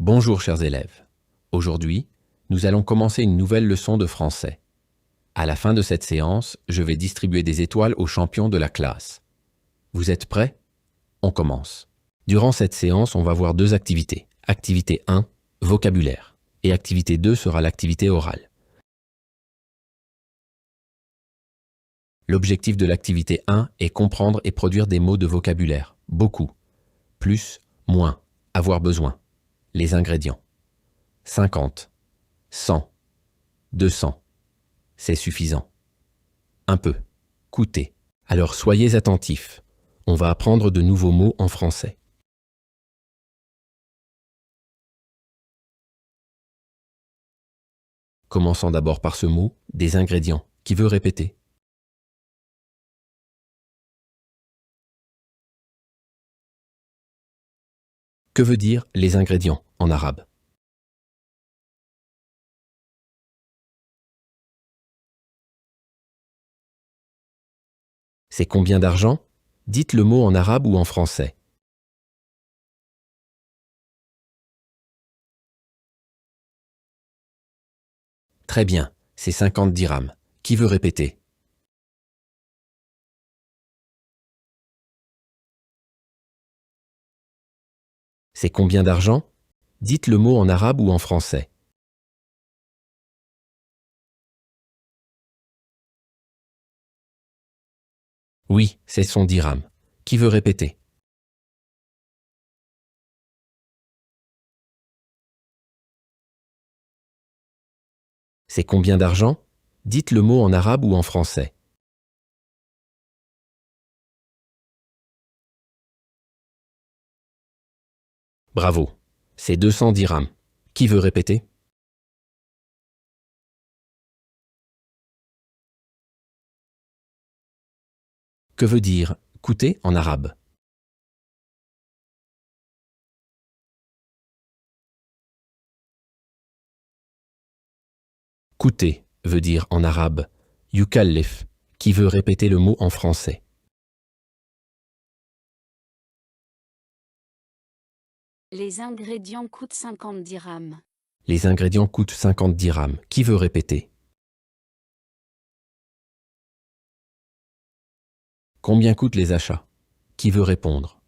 Bonjour chers élèves. Aujourd'hui, nous allons commencer une nouvelle leçon de français. À la fin de cette séance, je vais distribuer des étoiles aux champions de la classe. Vous êtes prêts? On commence. Durant cette séance, on va voir deux activités. Activité 1, vocabulaire. Et activité 2 sera l'activité orale. L'objectif de l'activité 1 est comprendre et produire des mots de vocabulaire. Beaucoup. Plus, moins. Avoir besoin. Les ingrédients. 50, 100, 200. C'est suffisant. Un peu. Coûter. Alors soyez attentifs. On va apprendre de nouveaux mots en français. Commençons d'abord par ce mot, des ingrédients. Qui veut répéter? Que veut dire les ingrédients en arabe? C'est combien d'argent? Dites le mot en arabe ou en français. Très bien, c'est 50 dirhams. Qui veut répéter? C'est combien d'argent? Dites le mot en arabe ou en français. Oui, c'est 100 dirhams. Qui veut répéter? C'est combien d'argent? Dites le mot en arabe ou en français. Bravo, c'est 200 dirhams. Qui veut répéter? Que veut dire coûter en arabe? Coûter veut dire en arabe yukallif. Qui veut répéter le mot en français? Les ingrédients coûtent 50 dirhams. Les ingrédients coûtent 50 dirhams. Qui veut répéter? Combien coûtent les achats? Qui veut répondre?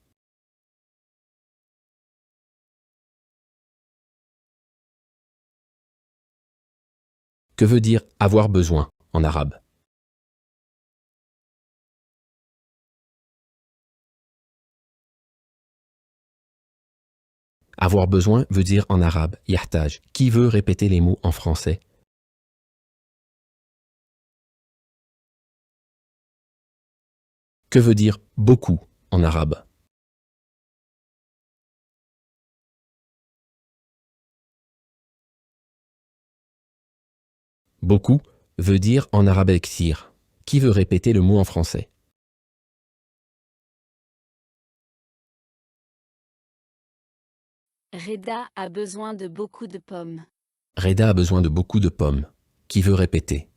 Que veut dire avoir besoin en arabe? Avoir besoin veut dire en arabe yahtaj. Qui veut répéter les mots en français? Que veut dire beaucoup en arabe? Beaucoup veut dire en arabe exir. Qui veut répéter le mot en français? Reda a besoin de beaucoup de pommes. Reda a besoin de beaucoup de pommes. Qui veut répéter?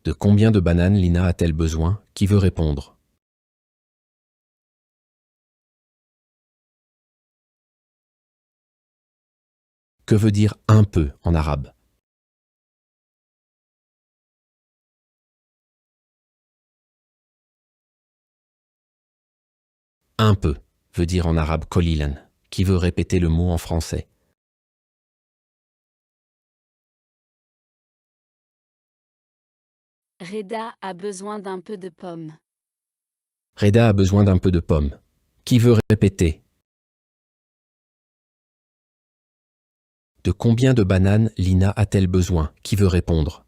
De combien de bananes Lina a-t-elle besoin? Qui veut répondre? Que veut dire un peu en arabe? Un peu veut dire en arabe kolilan. Qui veut répéter le mot en français? Reda a besoin d'un peu de pommes. Reda a besoin d'un peu de pommes. Qui veut répéter? De combien de bananes Lina a-t-elle besoin? Qui veut répondre?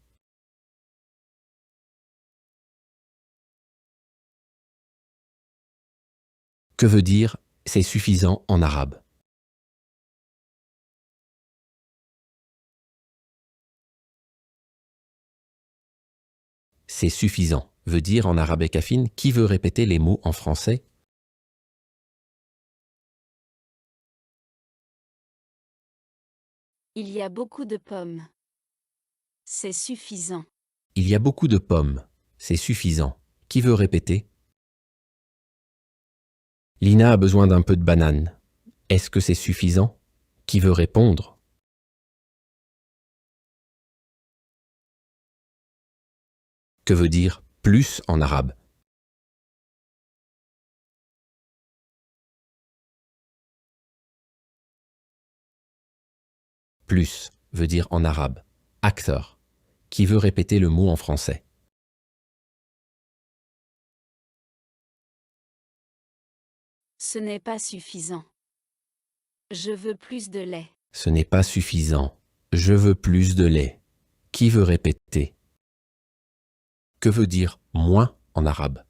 Que veut dire c'est suffisant en arabe? C'est suffisant veut dire en arabe kafine. Qui veut répéter les mots en français? Il y a beaucoup de pommes. C'est suffisant. Il y a beaucoup de pommes. C'est suffisant. Qui veut répéter? Lina a besoin d'un peu de banane. Est-ce que c'est suffisant? Qui veut répondre? Que veut dire plus en arabe? Plus veut dire en arabe akthar. Qui veut répéter le mot en français? Ce n'est pas suffisant. Je veux plus de lait. Ce n'est pas suffisant. Je veux plus de lait. Qui veut répéter? Que veut dire moins en arabe?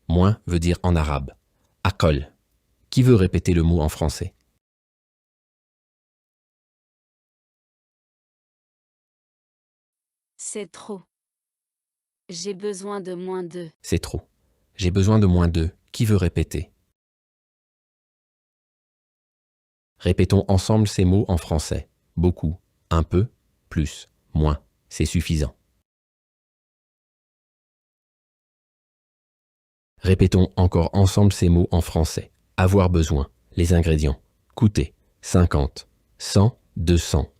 Moins veut dire en arabe aqal. Qui veut répéter le mot en français? C'est trop. J'ai besoin de moins de. C'est trop. J'ai besoin de moins de. Qui veut répéter? Répétons ensemble ces mots en français. Beaucoup, un peu, plus, moins. C'est suffisant. Répétons encore ensemble ces mots en français. Avoir besoin, les ingrédients. Coûter, 50, 100, 200.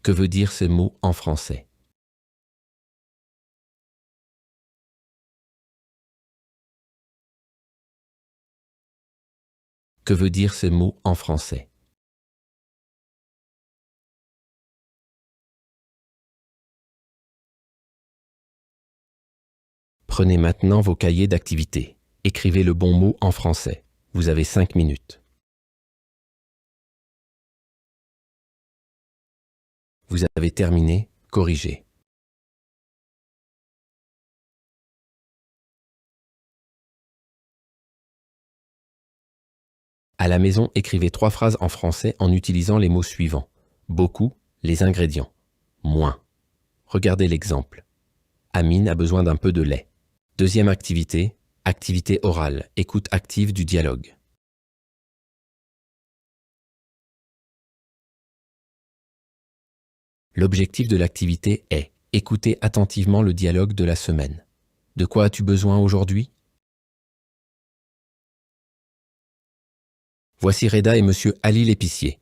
Que veut dire ces mots en français? Que veut dire ces mots en français? Prenez maintenant vos cahiers d'activité. Écrivez le bon mot en français. Vous avez 5 minutes. Vous avez terminé, corrigez. À la maison, écrivez 3 phrases en français en utilisant les mots suivants. Beaucoup, les ingrédients. Moins. Regardez l'exemple. Amine a besoin d'un peu de lait. Deuxième activité, activité orale, écoute active du dialogue. L'objectif de l'activité est écouter attentivement le dialogue de la semaine. De quoi as-tu besoin aujourd'hui? Voici Reda et Monsieur Ali l'épicier.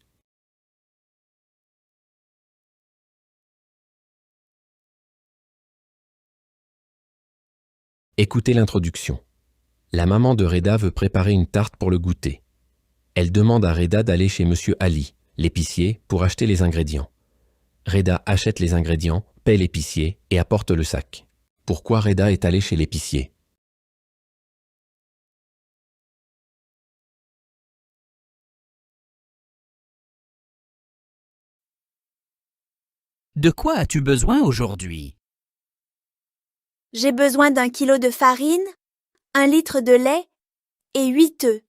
Écoutez l'introduction. La maman de Reda veut préparer une tarte pour le goûter. Elle demande à Reda d'aller chez Monsieur Ali, l'épicier, pour acheter les ingrédients. Reda achète les ingrédients, paie l'épicier et apporte le sac. Pourquoi Reda est allé chez l'épicier? De quoi as-tu besoin aujourd'hui? J'ai besoin d'1 kilo de farine, 1 litre de lait et 8 œufs.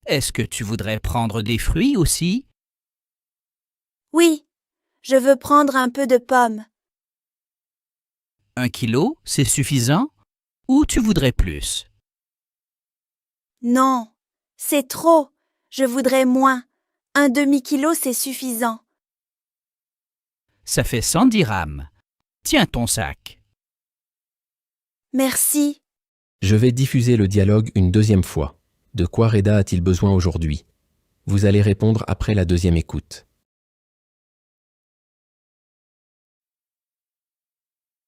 Est-ce que tu voudrais prendre des fruits aussi? Oui, je veux prendre un peu de pommes. 1 kilo, c'est suffisant? Ou tu voudrais plus? Non, c'est trop. Je voudrais moins. Un demi-kilo, c'est suffisant. Ça fait 100 dirhams. Tiens ton sac. Merci. Je vais diffuser le dialogue une deuxième fois. De quoi Reda a-t-il besoin aujourd'hui? Vous allez répondre après la deuxième écoute.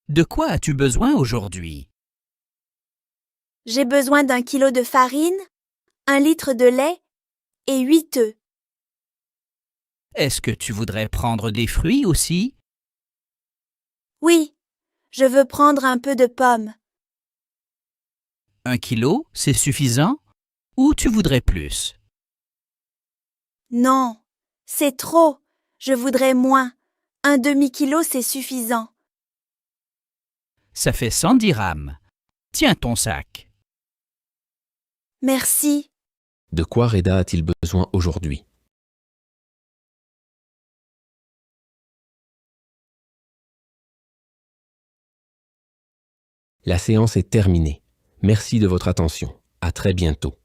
De quoi as-tu besoin aujourd'hui? J'ai besoin d'1 kilo de farine, 1 litre de lait et 8 œufs. Est-ce que tu voudrais prendre des fruits aussi? Oui, je veux prendre un peu de pommes. 1 kilo, c'est suffisant? Ou tu voudrais plus? Non, c'est trop. Je voudrais moins. Un demi-kilo, c'est suffisant. Ça fait 100 dirhams. Tiens ton sac. Merci. De quoi Reda a-t-il besoin aujourd'hui? La séance est terminée. Merci de votre attention. À très bientôt.